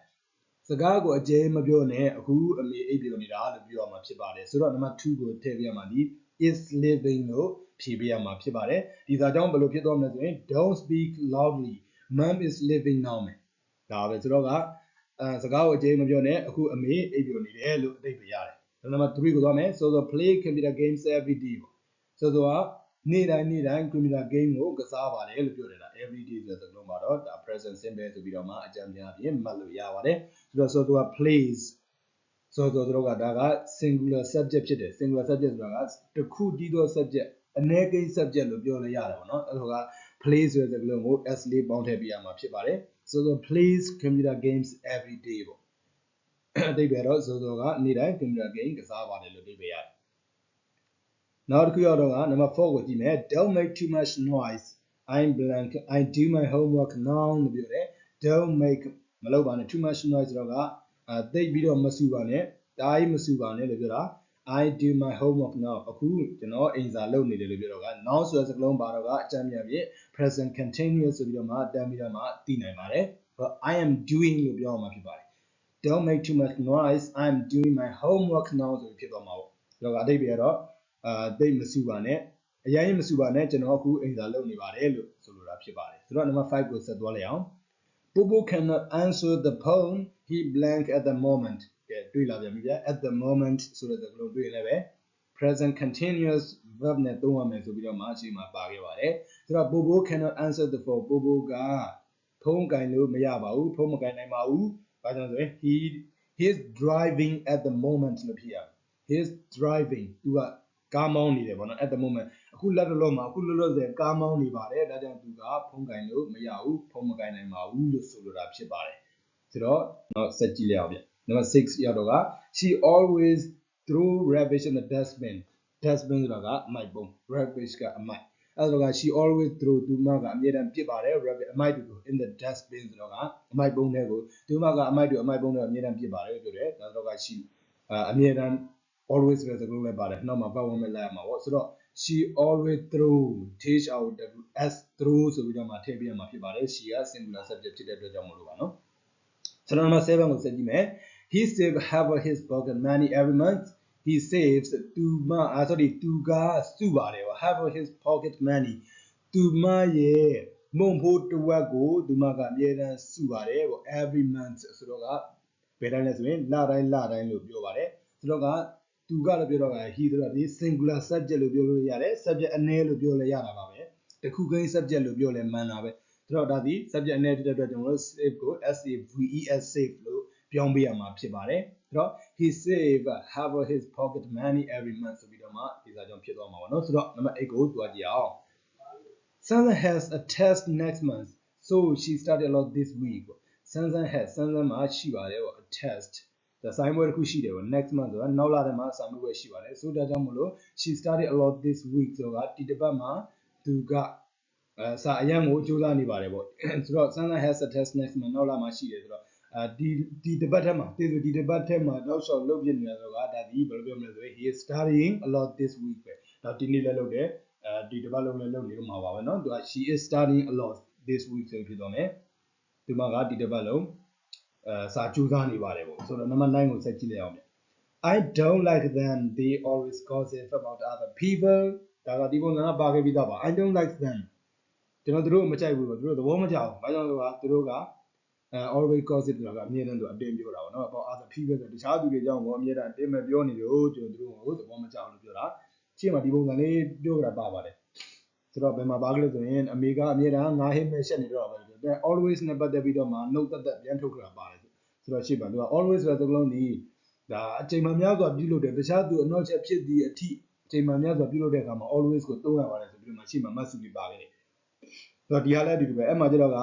စကားကိုအကျယ်မပြောနဲ့အခုအမေအိတ်ပြောနေတာလို့ပြောရမှာဖြစ်ပါတယ်ဆိုတော့နံပါတ်2ကိုထည့်ပြရမှာဒီ is living လို့ဖြေပေးရမှာဖြစ်ပါတယ်ဒီစာကြောင်းဘယ်လိုဖြစ်သွားမလဲဆိုရင် Don't speak loudly Mom is living now မယ်ဒါပဲဆိုတော့ကစကားကိုအကျယ်မပြောနဲ့အခုအမေအိပ်ပျော်နေတယ်လို့အဓိပ္ပာယ်ရတယ်။နံပါတ်3ကိုသွားမယ်ဆိုတော့ play computer games every day ပေါ့။ဆိုတော့နေ့တိုင်း computer game ကိုကစားပါတယ်လို့ပြောတယ်ဒါ every day ဆိုတဲ့စကားလုံးမှာတော့ဒါ present simple ဆိုပြီးတော့မှအကြံပြအပြင်မှတ်လို့ရပါတယ်။ဆိုတော့ plays ဆိုတော့ကဒါက singular subject ဖြစ်တယ် singular subject ဆိုတာကတစ်ခုတည်းသော subject အနည်းကိန်း subject လို့ပြောလို့ရတယ်ပေါ့နော်။အဲ့ဒါက play ဆိုတဲ့စကားလုံးကို s လေးပေါင်းထည့်ပြရမှာဖြစ်ပါတယ်။ So plays computer games every day ပေါ့အဓိပ္ပာယ်တော့ဆိုကနေ့တိုင်း computer game ကစားပါတယ်လို့အဓိပ္ပာယ်ရတယ်နောက်တစ်ခုရောက်တော့ကနံပါတ်4ကိုကြည့်မယ် Don't make too much noise I'm blank I do my homework now လို့ပြောတယ် Don't make မလုပ်ပါနဲ့ too much noise ဆိုတော့က သိပြီးတော့မစူပါနဲ့တိုင်းမစူပါနဲ့လို့ပြောတာ I do my homework now အခုကျွန်တော်အိမ်စာလုပ်နေတယ်လို့ပြောတော့က now ဆိုတဲ့စကားလုံးပါတော့ကအကြမ်းများဖြင့် present continuous ဆိုပြီးတော့မှတမ်းပြီးတော့မှသိနိုင်ပါတယ် I am doing လို့ပြောမှာဖြစ်ပါတယ် don't make too much noise I am doing my homework now ဆိုပြီးဖြစ်သွားမှာပေါ့ဒါကအဓိပ္ပာယ်ကတော့သိမစူပါနဲ့အရင်မစူပါနဲ့ကျွန်တော်အခုအိမ်စာလုပ်နေပါတယ်လို့ဆိုလိုတာဖြစ်ပါတယ်ဆိုတော့ number 5ကိုဆက်သွားလိုက်အောင် Bobo cannot answer the phone he blank at the moment ကဲတွေ့လာပြန်ပြီဗျာ at the moment ဆိုတဲ့စကားလုံးတွေ့ရင်လည်းပဲ present continuous verb နဲ့သုံးရမယ်ဆိုပြီးတော့မှအချိန်မှာပါခဲ့ပါတယ်ဆိုတော့ Bobo cannot answer the phone Bobo ကဖုန်းကင်လို့မရပါဘူးဖုန်းမကင်နိုင်ပါဘူးဘာကြောင့်ဆိုရင် he is driving at the moment လို့ဖြစ်ရမယ် he is driving သူကကားမောင်းနေတယ်ပေါ့နော် at the moment အခုလက်တော့မှာအခုလောလောဆယ်ကားမောင်းနေပါတယ်ဒါကြောင့်သူကဖုန်းကင်လို့မရဘူးဖုန်းမကင်နိုင်ပါဘူးလို့ဆိုလိုတာဖြစ်ပါတယ်ဆိုတော့တော့ဆက်ကြည့်လိုက်အောင်ဗျ number 6ရောက်တော့က she always throw rubbish in the dustbin ဆိုတာကအမိုက်ပုံ rubbish ကအမိုက်အဲ့တော့က she always throw သူမကအမြဲတမ်းပစ်ပါတယ် rubbish အမိုက်တွေကို in the dustbin ဆိုတော့ကအမိုက်ပုံတွေကိုသူမကအမိုက်တွေအမိုက်ပုံတွေအမြဲတမ်းပစ်ပါတယ်ပြောတယ်ဒါဆိုတော့က she အမြဲတမ်း always ဆိုတဲ့စကားလုံးလည်းပါတယ်နောက်မှာပတ်ဝန်းမဲ့လိုက်ရမှာပေါ့ဆိုတော့ she always throw s throw ဆိုပြီးတော့မှထည့်ပြရမှာဖြစ်ပါတယ် she က singular subject ဖြစ်တဲ့အတွက်ကြောင့်မလို့ပါနော်ဆိုတော့ number 7ကိုဆက်ကြည့်မယ် he saves half of his pocket money every month he saves သူကစုပါတယ် half of his pocket money သူမရဲ့မုံဖိုးတစ်ဝက်ကိုသူမကအမြဲတမ်းစုပါတယ်ပေါ့ every month ဆိုတော့ကဘယ်တိုင်းလဲဆိုရင်လတိုင်းလို့ပြောပါတယ်ဆိုတော့ကသူကလည်းပြောတော့က he ဆိုတာဒီ singular subject လို့ပြောလို့ရတယ် subject အနည်းလို့ပြောလဲရတာပါပဲတခုကိန်း subject လို့ပြောလဲမှန်တာပဲဆိုတော့ဒါဒီ subject အနည်းဖြစ်တဲ့အတွက်ကျွန်တော်တို့ save ကို save လို့ပြောင်းပေးရမှာဖြစ်ပါတယ်ဆိုတော့ he save half of his pocket money every month ဆိုပြီးတော့မှဒီစာကြောင့်ဖြစ်သွားမှာပါเนาะဆိုတော့ number 8ကိုတွားကြည့်အောင် Sansan has a test next month so she studied a lot this week Sansanမှာရှိပါတယ်ပေါ့ a test ဒါစာမေးပွဲတစ်ခုရှိတယ်ပေါ့ next month ဆိုတာနောက်လထဲမှာစာမေးပွဲရှိပါတယ်ဆိုတော့ဒါကြောင့်မလို့ she studied a lot this week ဆိုတာဒီတစ်ပတ်မှာသူကစာအရန်ကိုကြိုးစားနေပါတယ်ပေါ့ဆိုတော့ Sansan has a test next month နောက်လမှာရှိတယ်ဆိုတော့ဒီတစ်ပတ်ထဲမှာဒီတစ်ပတ်ထဲမှာတော့ short လုပ်ပြနေတာဆိုတော့ဒါဒီဘယ်လိုပြောမလဲဆိုရင် he is studying a lot this week ပဲဒါဒီနေ့လည်းလုပ်တယ်ဒီတစ်ပတ်လုံးလည်းလုပ်နေလို့မှာပါပဲเนาะသူက she is studying a lot this week ဆိုဖြစ်သွားမယ်ဒီမှာကဒီတစ်ပတ်လုံးစာကြိုးစားနေပါတယ်ပေါ့ဆိုတော့ number 9ကိုဆက်ကြည့်လိုက်အောင်ဗျ I don't like them they always gossip about other people ဒါကဒီပုံစံကပါခဲ့ပြီးသားပါ I don't like them ကျွန်တော်တို့မကြိုက်ဘူးပေါ့သူတို့သဘောမကျဘူးဘာကြောင့်လဲဆိုတော့သူတို့ကalways gossip ဆိုတာကအမြဲတမ်းသူအတင်းပြောတာပေါ့နော် about other people ဆိုတခြားသူတွေကြောင့်ပေါ့အမြဲတမ်းအတင်းပဲပြောနေလို့ကျွန်တော်တို့သဘောမကျဘူးလို့ပြောတာရှင်းမှာဒီပုံစံလေးပြောကြတာပါပါတယ်ဆိုတော့ဘယ်မှာပါကလေးဆိုရင်အမေကအမြဲတမ်းငါဟင်းမဲရှက်နေတော့ပါပဲပြော always နဲ့ပတ်သက်ပြီးတော့မှနှုတ်သက်ပြန်ထုတ်ကြတာပါတယ်ဆိုတော့ရှင်းပါသူက always ဆိုတဲ့စကားလုံးဒီဒါအချိန်မှများစွာပြုလုပ်တယ်တခြားသူအနောက်ချက်ဖြစ်သည့်အထိအချိန်မှများစွာပြုလုပ်တဲ့အခါမှာ always ကိုသုံးရပါတယ်ဆိုပြီးတော့မှရှင်းမှာမှတ်စုပြီးပါခဲ့တယ်ဆိုတော့ဒီဟာလည်းအတူတူပဲအဲ့မှာကျတော့က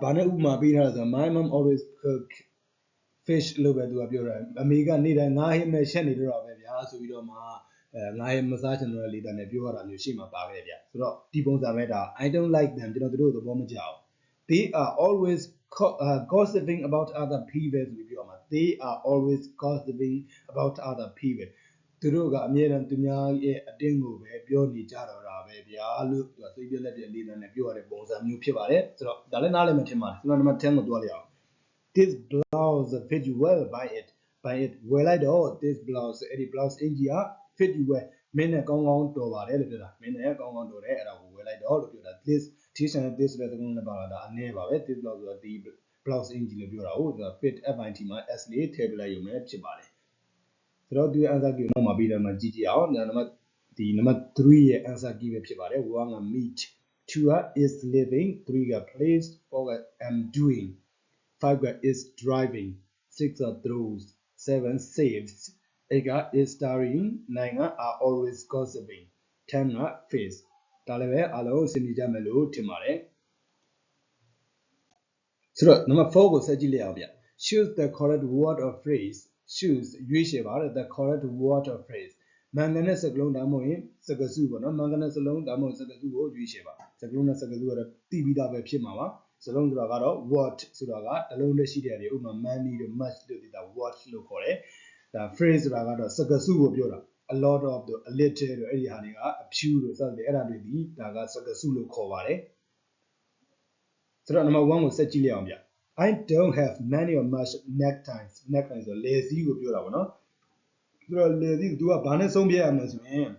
ဘာနဲ့ဥပမာပေးထားလဲဆိုတော့ my mom always cook fish လို့ပဲသူကပြောတာအမေကနေ့တိုင်းငါးဟင်းမဲ့ရှက်နေတော့ပဲဗျာဆိုပြီးတော့မှငါးဟင်းမစားချင်တော့တဲ့လေးတန်းနဲ့ပြောရတာမျိုးရှေ့မှာပါခဲ့ဗျာဆိုတော့ဒီပုံစံပဲဒါ I don't like them ကျွန်တော်တို့သဘောမကျဘူး they are always gossiping about other people ဆိုပြီးပြောမှာ they are always gossiping about other people သူတို့ကအမြဲတမ်းသူများရဲ့အတင်းကိုပဲပြောနေကြတော့တာပဲဗျာလို့သူကစိတ်ပြက်လက်ပြက်လေးတန်းနဲ့ပြောရတဲ့ပုံစံမျိုးဖြစ်ပါတယ်ဆိုတော့ဒါလည်းနားလည်မှထင်ပါတယ်ဆိုတော့ number 10ကိုတွားလိုက်အောင် this blouse fit you well buy it ဝယ်လိုက်တော့ this blouse အဲ့ဒီ blouse အင်ကြီးက fit you well မင်းနဲ့ကောင်းကောင်းတော်ပါတယ်လို့ပြောတာမင်းနဲ့ကောင်းကောင်းတော်တယ်အဲ့ဒါကိုဝယ်လိုက်တော့လို့ပြောတာ this t-shirt နဲ့ this ဆိုတဲ့စကားလုံးနဲ့ပါတာဒါအနည်းပါပဲ this blouse ဆိုတာဒီ blouse အင်ကြီးလို့ပြောတာဟုတ်ဒါ fit fit မှာ s လေးထည့်ပြလိုက်ရုံနဲ့ဖြစ်ပါတယ်ဆိုတော့ဒီ answer key ကိုနောက်မှာပြီးတော့မှကြည့်ကြည့်အောင်ဒါနံပါတ်number 3ရဲ့ answer key ပဲဖြစ်ပါတယ် 1 က meet 2 က is living 3 က placed 4 က am doing 5 က is driving 6 က throws 7 saves 8 က is studying 9 က are always gossiping 10 က face ဒါလည်းပဲအားလုံးစဉ်းစားကြမယ်လို့ထင်ပါတယ်ဆိုတော့ number 4ကိုဆက်ကြည့်လိုက်အောင်ဗျ choose the correct word or phrase choose ရွေးချယ်ပါတဲ့ the correct word or phrase မှန်ကန်တဲ့စကားလုံးဒါမှမဟုတ်ရင်စကားစုပေါ့နော်မှန်ကန်တဲ့စကားလုံးဒါမှမဟုတ်စကားစုကိုရွေးချယ်ပါစကားလုံးနဲ့စကားစုကတော့သိပြီးသားပဲဖြစ်မှာပါ စလုံးဆိုတာကတော့ what ဆိုတာကတလုံးနဲ့ရှိတဲ့နေဥပမာ money တို့ much တို့ဒီတာ what လို့ခေါ်တယ်ဒါ phrase ဆိုတာကတော့စကားစုကိုပြောတာ a lot of တို့ a little တို့အဲ့ဒီဟာတွေကအဖြူတို့စသဖြင့်အဲ့ဒါတွေဒီဒါကစကားစုလို့ခေါ်ပါတယ်ဆိုတော့ number 1ကိုဆက်ကြည့်လိုက်အောင်ဗျ I don't have many or much neckties ဆိုလေစီးကိုပြောတာပေါ့နော်ဆိုတော့လေစီး तू ကဘာနဲ့ဆုံးဖြတ်ရမလဲဆိုရင်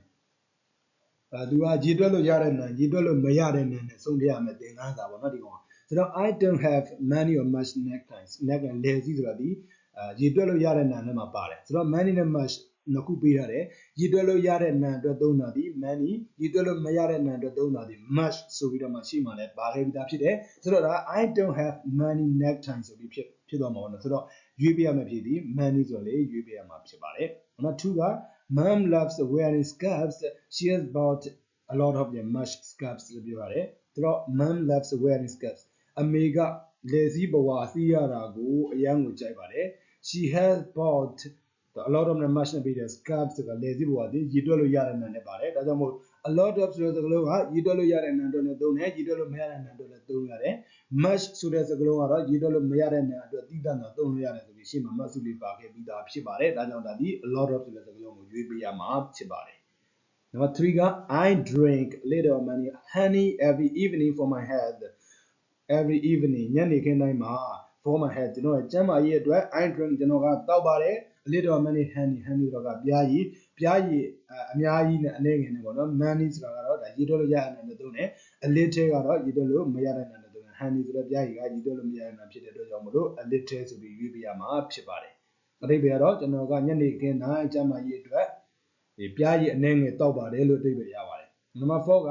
သူကရေတွက်လို့ရတဲ့နာရေတွက်လို့မရတဲ့နာနဲ့ဆုံးဖြတ်ရမယ်သင်ခန်းစာပေါ့နော်ဒီကောင်ဆိုတော့ I don't have many or much neckties necktie လေစီးဆိုတာဒီရေတွက်လို့ရတဲ့နာနဲ့မှာပါတယ်ဆိုတော့ many နဲ့ much နှစ်ခုပေးထားတယ်ရေတွက်လို့ရတဲ့နာအတွက်သုံးတာဒီ many ရေတွက်လို့မရတဲ့နာအတွက်သုံးတာဒီ much ဆိုပြီးတော့မှရှိမှလည်းပါခဲ့ပြီးသားဖြစ်တယ်ဆိုတော့ဒါ I don't have many neckties ဆိုပြီးဖြစ်သွားမှာပေါ့နော်ဆိုတော့ရွေးပေးရမယ်ဖြစ်ဒီ many ဆိုလေရွေးပေးရမှာဖြစ်ပါတယ်နောက်2ကMom loves wearing scarves. She has bought a lot of them much scarves လို့ပြောရတယ်။ဒါတော့ Mom loves wearing scarves. အမေကလေစီးဘဝစီးရတာကိုအရန်ကိုကြိုက်ပါတယ်။ She has bought a lot of them much နဲ့ပြီးတဲ့ scarves ကလေစီးဘဝဒီရည်တွက်လို့ရတဲ့နာနဲ့ပါတယ်။ဒါကြောင့်မို့ a lot of ဆိုတဲ့စကားလုံးကရည်တွက်လို့ရတဲ့နာအတွက်လည်းသုံးတယ်ရည်တွက်လို့မရတဲ့နာအတွက်လည်းသုံးရတယ်။ much ဆိုတဲ့စကားလုံးကတော့ရည်တွက်လို့မရတဲ့နာအတွက်တိတတ်တာသုံးလို့ရတယ်ဆိုပြီးရှေ့မှာ much စုလေးပါခဲ့ပြီးသားဖြစ်ပါတယ်။ဒါကြောင့်ဒါဒီ a lot of ဆိုတဲ့စကားလုံးကိုရွေးပေးရမှာဖြစ်ပါတယ်။ Number 3က I drink a little honey every evening for my health. Every evening ညနေခင်းတိုင်းမှာ for my health ကျွန်တော်ရဲ့ကျန်းမာရေးအတွက် I drink ကျွန်တော်ကတောက်ပါတယ် a little honey တော့ကပြားရည်အများကြီးနဲ့အနည်းငယ်နဲ့ပေါ့နော် money ဆိုတာကတော့ဒါရည်တွက်လို့ရတဲ့နာနဲ့သုံးတယ် a little ကတော့ရည်တွက်လို့မရတဲ့နာနဲ့သုံးတယ် honey ဆိုတဲ့ပြားရည်ကရည်တွက်လို့မရတဲ့နာဖြစ်တဲ့အတွက်ကြောင့်မလို့ a little ဆိုပြီးရွေးပေးရမှာဖြစ်ပါတယ်အဓိပ္ပာယ်ကတော့ကျွန်တော်ကညနေခင်းတိုင်းကျန်းမာရေးအတွက်ဒီပြားရည်အနည်းငယ်တောက်ပါတယ်လို့အဓိပ္ပာယ်ရပါတယ် Number 4က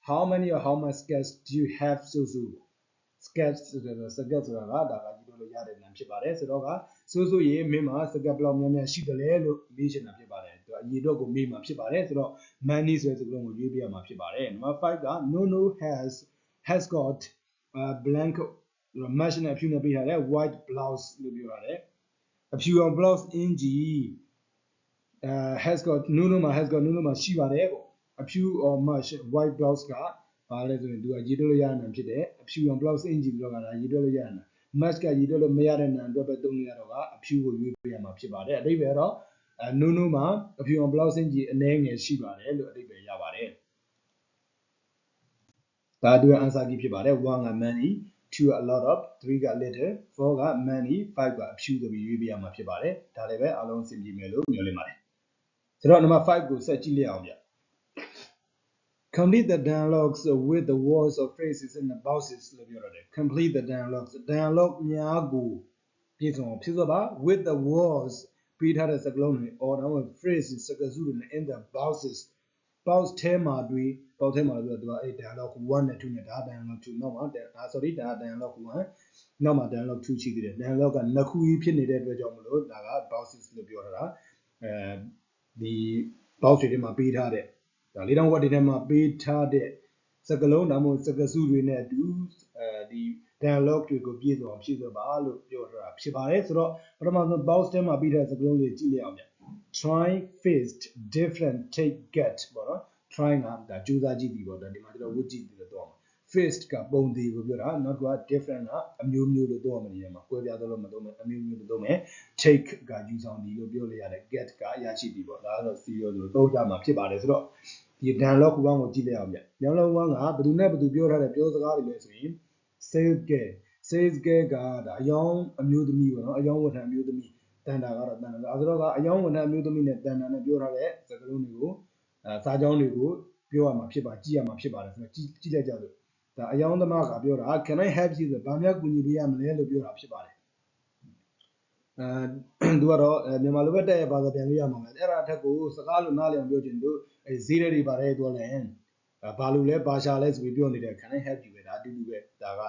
how many or how much scarves do you have so scarves ဆိုတာကဒါကရည်တွက်လို့ရတဲ့နာဖြစ်ပါတယ်ဆိုတော့ကဆိုရေမင်းမှာစကပ်ဘလောက်များများရှိတယ်လဲလို့မေးချင်တာဖြစ်ပါတယ်သူအရေအတွက်ကိုမေးမှာဖြစ်ပါတယ်ဆိုတော့ money ဆိုတဲ့စကားလုံးကိုရွေးပြရမှာဖြစ်ပါတယ် Number 5က no has got blank match နဲ့အဖြူနဲ့ပေးထားတယ် white blouse လို့ပြောရတယ်အဖြူအောင် blouse အင်ဂျီhas got no မှာရှိပါတယ်ပေါ့အဖြူ or match white blouse ကဘာလဲဆိုရင်သူကရေတွက်လို့ရတဲ့နာဖြစ်တယ်အဖြူအောင် blouse အင်ဂျီတော့ကဒါရေတွက်လို့ရတဲ့နာ match ကရေတွက်လို့မရတဲ့နာအတွက်ပဲသုံးလို့ရတော့ကအဖြူကိုရွေးပေးရမှာဖြစ်ပါတယ်အဓိပ္ပာယ်တော့no မှာအဖြူအောင် blouse အင်ဂျီအနည်းငယ်ရှိပါတယ်လို့အဓိပ္ပာယ်ရပါတယ်ဒါသူက answer key ဖြစ်ပါတယ်1က many 2က a lot of 3က little 4က many 5ကအဖြူဆိုပြီးရွေးပေးရမှာဖြစ်ပါတယ်ဒါလည်းပဲအားလုံးအဆင်ပြေမယ်လို့မျှော်လင့်ပါတယ်ဆိုတော့ number 5ကိုဆက်ကြည့်လိုက်အောင်ဗျ Complete the dialogues with the words or phrases in the boxes လို့ပြောရတယ် Complete the dialogue များကိုပြည့်စုံအောင်ဖြည့်စွက်ပါ with the words ပေးထားတဲ့စကားလုံးတွေ or phrases စကားစုတွေနဲ့ in the boxes box ထဲမှာတွေ့ box ထဲမှာလို့ပြောတာသူကအဲ့ dialogue 1နဲ့2နဲ့ဒါ dialogue 2နောက်မှာဒါ dialogue 1နောက်မှာ dialogue 2ရှိသေးတယ် dialogue ကနှစ်ခုကြီးဖြစ်နေတဲ့အတွက်ကြောင့်မလို့ဒါက boxes လို့ပြောထားတာဒီ box တွေထဲမှာပေးထားတဲ့ဒါလေးတောင်ဝက်တွေထဲမှာပေးထားတဲ့စကားလုံးဒါမှမဟုတ်စကားစုတွေနဲ့အတူဒီ dialogue တွေကိုပြည့်စုံအောင်ဖြည့်စွက်ပါလို့ပြောထားတာဖြစ်ပါတယ်ဆိုတော့ပထမဆုံး box ထဲမှာပေးထားတဲ့စကားလုံးလေးကြည့်လိုက်အောင်ဗျ try faced different take get ပေါ့နော် try ကဒါကြိုးစားကြည့်ပြီပေါ့ဒါဒီမှာကျွန်တော်ဝတ်ကြည့်ပြီးတော့တော့ faced ကပုံသေးကိုပြောတာနောက်က different ကအမျိုးမျိုးလို့တော့မနေရမှာကွဲပြားသလိုမသုံးမယ်အမျိုးမျိုးလို့သုံးမယ် take ကယူဆောင်ဒီလို့ပြောလို့ရတယ် get ကရရှိပြီပေါ့ဒါကတော့ serious လို့သုံးကြမှာဖြစ်ပါတယ်ဆိုတော့ဒီ dialogue 1ကိုကြည့်လိုက်အောင်ဗျ dialogue 1ကဘယ်သူနဲ့ဘယ်သူပြောထားတဲ့ပြောစကားတွေလဲဆိုရင် sales girl ကဒါအယောင်အမျိုးသမီးပေါ့နော်အယောင်ဝန်ထမ်းအမျိုးသမီးတန်တာကတော့တန်တာဆိုတော့ကအယောင်ဝန်ထမ်းအမျိုးသမီးနဲ့တန်တာနဲ့ပြောထားတဲ့စကားလုံးတွေကိုစာကြောင်းတွေကိုပြောရမှာဖြစ်ပါကြည့်ရမှာဖြစ်ပါတယ်ဆိုတော့ကြည့်လိုက်ကြလို့ဒါအယောင်သမားကပြောတာ can I help you ဆိုဗာများကူညီပေးရမလဲလို့ပြောတာဖြစ်ပါတယ်သူကတော့မြန်မာလိုပဲတက်ရဘာသာပြန်လို့ရမှာမယ်အဲ့ဒါအထက်ကိုစကားလို့နားလည်အောင်ပြောချင်လို့ဈေးတွေပါတယ်ပြောလဲဘာလို့လဲဘာရှာလဲဆိုပြီးပြောနေတဲ့ can I help you ပဲဒါအတူတူပဲဒါက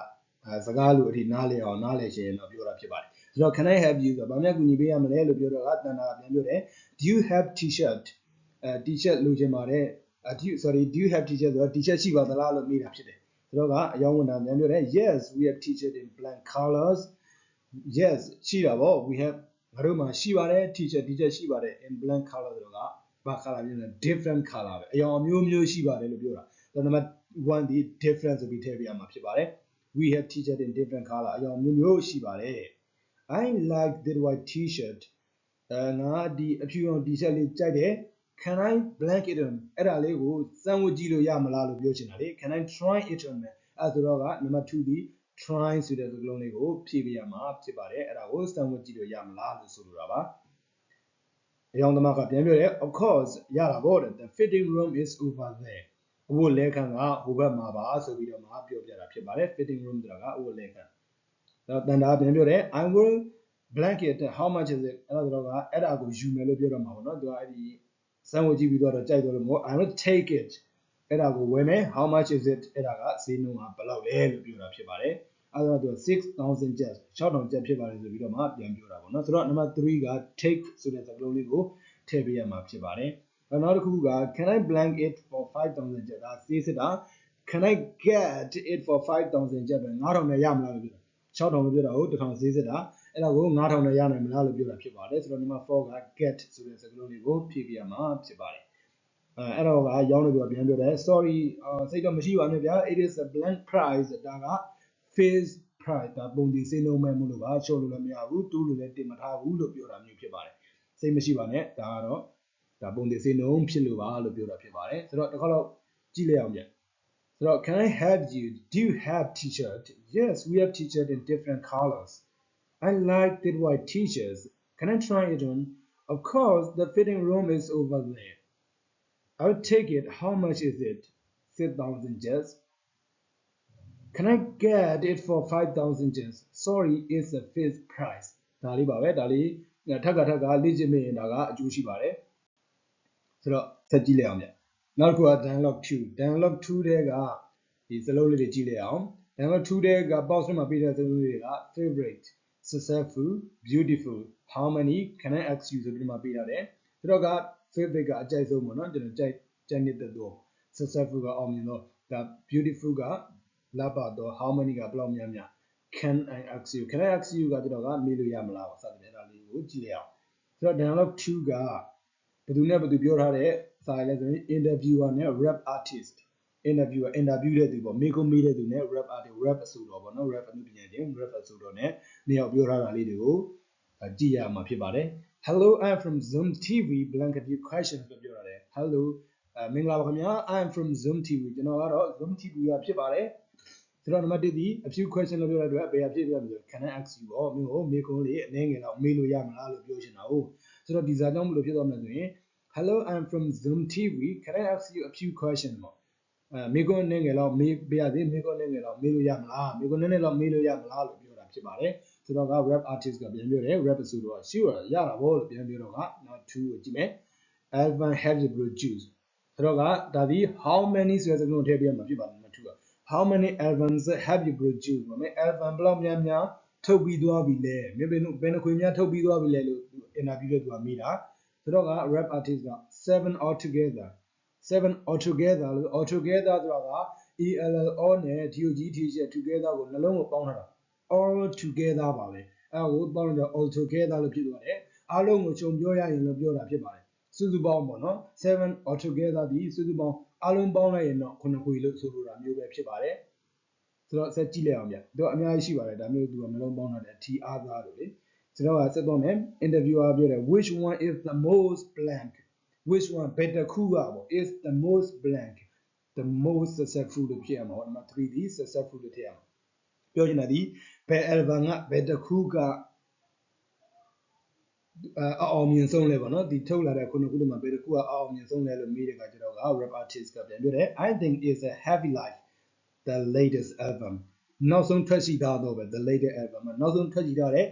စကားလို့အထိနားလည်အောင်နားလည်ရှင်တော့ပြောတာဖြစ်ပါတယ်ဆိုတော့ can I help you ဆိုဗာများကူညီပေးရမလဲလို့ပြောတော့ကတန်တာပြန်ပြောတယ် do you have t-shirt t-shirt လိုချင်ပါတယ် do you have t-shirt ဆိုတော့ t-shirt ရှိပါသလားလို့မေးတာဖြစ်တယ်ဆိုတော့ကအယောင်ဝန်ထမ်းပြန်ပြောတယ် yes we have t-shirt in blank colors yes ရှိတာပေါ့ we have ငါတို့မှာရှိပါတယ် t-shirt ရှိပါတယ် in blank color ဆိုတော့ကဘာ color ပြောလဲ different color ပဲအယောင်အမျိုးမျိုးရှိပါတယ်လို့ပြောတာဆိုတော့နံပါတ်1ဒီ different ဆိုပြီးထည့်ပြရမှာဖြစ်ပါတယ် we have t-shirt in different color အကြောင်းမျိုးရှိပါတယ် I like that white t-shirt ငါဒီအဖြူရောင် t-shirt လေးကြိုက်တယ် can I blank it on အဲ့ဒါလေးကိုစမ်းဝတ်ကြည့်လို့ရမလားလို့ပြောချင်တာလေ can I try it on အဲ့ဆိုတော့က number 2 ဒီ try ဆိုတဲ့စကားလုံးလေးကိုဖြည့်ပေးရမှာဖြစ်ပါတယ်အဲ့ဒါကိုစမ်းဝတ်ကြည့်လို့ရမလားလို့ဆိုလိုတာပါအကြောင်းသမားကပြန်ပြောတယ် of course ရတာပေါ့တဲ့ the fitting room is over there အဝတ်လဲခန်းကဟိုဘက်မှာပါဆိုပြီးတော့မှပြောပြတာဖြစ်ပါတယ် fitting room ဆိုတာကအဝတ်လဲခန်းတန်တာပြန်ပြောတယ် I will blanket how much is it အဲ့ဒါကအဲ့ဒါကိုယူမယ်လို့ပြောတော့မှာပေါ့နော်သူကအဲ့ဒီစမ်းဝတ်ကြည့်ပြီးတော့ကြိုက်တော့လို့ I will take it အဲ့ဒါကိုဝယ်မယ် how much is it အဲ့ဒါကဈေးနှုန်းကဘယ်လောက်လဲလို့ပြောတာဖြစ်ပါတယ်အဲ့တော့သူက 6000 cents 6000ကျပ်ဖြစ်ပါတယ်ဆိုပြီးတော့မှပြန်ပြောတာပေါ့နော်ဆိုတော့ number 3က take ဆိုတဲ့စကားလုံးလေးကိုထည့်ပေးရမှာဖြစ်ပါတယ်နောက်တစ်ခုက can I blank it for 5000 ကျပ်ဒါစေးစစ်တာ can I get it for 5000ကျပ်ပဲ9000နဲ့ရမလားလို့ပြောတာ6000လို့ပြောတာဟုတ်တစ်ထောင်စေးစစ်တာအဲ့ဒါကို9000နဲ့ရနိုင်မလားလို့ပြောတာဖြစ်ပါတယ်ဆိုတော့ number 4က get ဆိုတဲ့စကားလုံးလေးကိုဖြည့်ပေးရမှာဖြစ်ပါတယ်အဲ့တော့ကရောင်းလို့ပြောပြန်ပြောတယ် sorry စိတ်တော့မရှိပါနဲ့ဗျာ it is a blank price ဒါက face price ဒါပုံဒီစေးနှုန်းမဲ့မှုလို့ပါရှော့လို့လည်းမရဘူးတူးလို့လည်းတင်မထားဘူးလို့ပြောတာမျိုးဖြစ်ပါတယ်စိတ်မရှိပါနဲ့ဒါကတော့ဒါပုံဒီစေးနှုန်းဖြစ်လို့ပါလို့ပြောတာဖြစ်ပါတယ်ဆိုတော့တစ်ခါတော့ကြည့်လိုက်အောင်ပြန်ဆိုတော့ can I have you do you have t-shirt yes we have t-shirt in different colors I like that white t-shirts can I try it on of course the fitting room is over there I'll take it how much is it 6000 cents Can I get it for 5000 cents sorry it's a fixed price ဒါလေးပါပဲဒါလေးထက်ကလေ့ကျင့်မိရင်ဒါကအကျိုးရှိပါတယ်ဆိုတော့ဆက်ကြည့်လိုက်အောင်ဗျနောက်တစ်ခုက dialogue 2 dialogue 2တဲ့ကဒီစလုံးလေးတွေကြည့်လိုက်အောင် dialogue 2တဲ့က box ထဲမှာပေးတဲ့စလုံးလေးတွေက favorite successful beautiful how many can I ask you ဆိုပြီးမှပေးရတယ်ဆိုတော့က favorite ကအကြိုက်ဆုံးပေါ့နော်ကျွန်တော်ကြိုက်နေတဲ့တော့ successful ကအောင်မြင်တော့ဒါ beautiful ကလာပါတော့ how many ကဘယ်လောက်များများ can I ask you ကကျတော့ကမေးလို့ရမလားပေါ့စသဖြင့်အဲ့ဒါလေးကိုကြည့်ရအောင်ဆိုတော့ dialogue 2ကဘယ်သူနဲ့ဘယ်သူပြောထားတဲ့စာရလဲဆိုရင် interviewer နဲ့ rap artist interviewer interview တဲ့သူပေါ့မေးခွန်းမေးတဲ့သူနဲ့ rap artist rap အဆိုတော်ပေါ့နော် rap အမှုပညာရှင် rap အဆိုတော်နဲ့နှစ်ယောက်ပြောထားတာလေးတွေကိုကြည့်ရမှာဖြစ်ပါတယ် hello I'm from Zoom TV blank a few questions လို့ပြောရတယ် hello မင်္ဂလာပါခင်ဗျာ I'm from Zoom TV ကျွန်တော်ကတော့ Zoom TV ကဖြစ်ပါတယ်ဆိုတော့နံပါတ်1ဒီ a few question လို့ပြောတဲ့အတွက်ဘယ်အဖြစ်ပြမလဲ can I ask you ပေါ့မျိုးကိုမေးခွန်းလေးအနည်းငယ်တော့မေးလို့ရမလားလို့ပြောချင်တာဟုတ်ဆိုတော့ဒီစာကြောင့်မလို့ဖြစ်သွားမလဲဆိုရင် hello I'm from Zoom TV can I ask you a few questions ပေါ့မေးခွန်းအနည်းငယ်တော့မေးပြရသေးမေးခွန်းအနည်းငယ်တော့မေးလို့ရမလားမေးခွန်းနည်းနည်းတော့မေးလို့ရမလားလို့ပြောတာဖြစ်ပါတယ်ဆိုတော့က rap artist ကပြန်ပြောတယ် rap ဆိုတော့ sure ရတာပေါ့လို့ပြန်ပြောတော့ကနောက်2ကိုကြည့်မယ် album have you produced ဆိုတော့ကဒါဒီ how many ဆိုတဲ့စကားလုံးထည့်ပြရမှာဖြစ်ပါတယ်2က how many albums have you produced ဘာလဲ album ဘယ်လောက်များထုတ်ပြီးသွားပြီလဲဘယ်နှခွေများထုတ်ပြီးသွားပြီလဲလို့ interview တဲ့သူကမေးတာဆိုတော့က rap artist က7 altogether လို့ altogether ဆိုတာက all နဲ့ together ကိုနှလုံးကိုပေါင်းထားတာ all together ပါပဲအဲ့ဒါကိုပေါင်းလိုက်တော့ all together လို့ဖြစ်သွားတယ်အားလုံးကိုခြုံပြောရရင်လို့ပြောတာဖြစ်ပါတယ်စုစုပေါင်းပေါ့နော်7 altogether ဒီစုစုပေါင်းအားလုံးပေါင်းလိုက်ရင်တော့9ခွေလို့ဆိုလိုတာမျိုးပဲဖြစ်ပါတယ်ဆိုတော့ဆက်ကြည့်လိုက်အောင်ဗျသူအများကြီးရှိပါတယ်ဒါမျိုးသူကနှလုံးပေါင်းထားတယ် T other လို့လေဆိုတော့ဆက်တော့မယ် interviewer ပြောတယ် which one is the most blank which one better ခုကပေါ့ is the most blank the most successful လို့ဖြစ်ရမှာပေါ့နံပါတ်3ဒီ successful လို့ထည့်ရမှာပြောချင်တာဒီဘယ် album ကဘယ်တစ်ခုကအောင်မြင်ဆုံးလဲပေါ့နော်ဒီထုတ်လာတဲ့ခုနှစ်ခုတည်းမှာဘယ်တစ်ခုကအောင်မြင်ဆုံးလဲလို့မေးတဲ့အခါကျတော့ rap artist ကပြန်ပြောတယ် I think is a heavy life the latest album နောက်ဆုံးထွက်ရှိသားတော့ပဲ the latest album နောက်ဆုံးထွက်ရှိသားတဲ့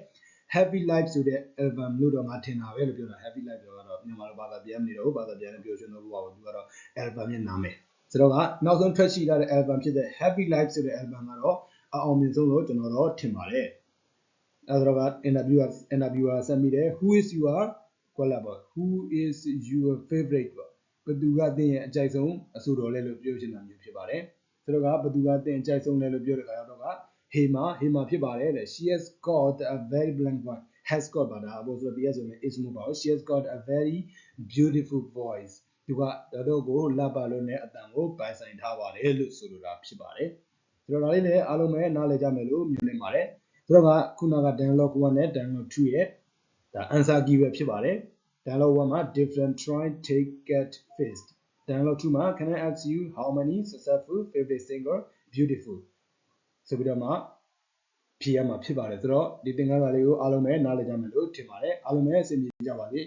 happy life ဆိုတဲ့ album လို့တော့ငါထင်တာပဲလို့ပြောတာ happy life တော့မြန်မာလိုဘာသာပြန်နေတော့ဘာသာပြန်နေပြောရှင်တော့ဘူးပါဘူးသူကတော့ album ရဲ့နာမည်ဆိုတော့ကနောက်ဆုံးထွက်ရှိထားတဲ့ album ဖြစ်တဲ့ happy life ဆိုတဲ့ album ကတော့အောင်မြင်ဆုံးလို့ကျွန်တော်တော့ထင်ပါတယ်အဲ့တော့က interviewer ဆက်မိတယ် who is your collaborator who is your favorite ဘယ်သူကသင်ရဲ့အကြိုက်ဆုံးအဆိုတော်လဲလို့ပြောချင်တာမျိုးဖြစ်ပါတယ်ဆိုတော့ကဘယ်သူကသင်အကြိုက်ဆုံးလဲလို့ပြောတဲ့အခါကျတော့က Hema ဖြစ်ပါတယ်တဲ့ she has got a very blank voice has got ပါတာပေါ့ဆိုတော့ PS ဆိုရင် is မဟုတ်ပါဘူး she has got a very beautiful voice သူကတော်တော်ကိုလှပလို့နဲ့အတန်ကိုပိုင်ဆိုင်ထားပါတယ်လို့ဆိုလိုတာဖြစ်ပါတယ်ဆို ဆိုတော့ဒါလေးလည်းအားလုံးပဲနားလည်ကြမယ်လို့မြင်နေပါတယ်ဆိုတော့ကခုနက dialog 1နဲ့ dialog 2ရဲ့ဒါ answer key ပဲဖြစ်ပါတယ် dialog 1မှာ different try take get fixed dialog 2မှာ can I ask you how many successful favorite singer beautiful ဆိုပြီးတော့မှဖြေရမှာဖြစ်ပါတယ်ဆိုတော့ဒီသင်ခန်းစာလေးကိုအားလုံးပဲနားလည်ကြမယ်လို့ထင်ပါတယ်အားလုံးပဲအဆင်ပြေကြပါစေ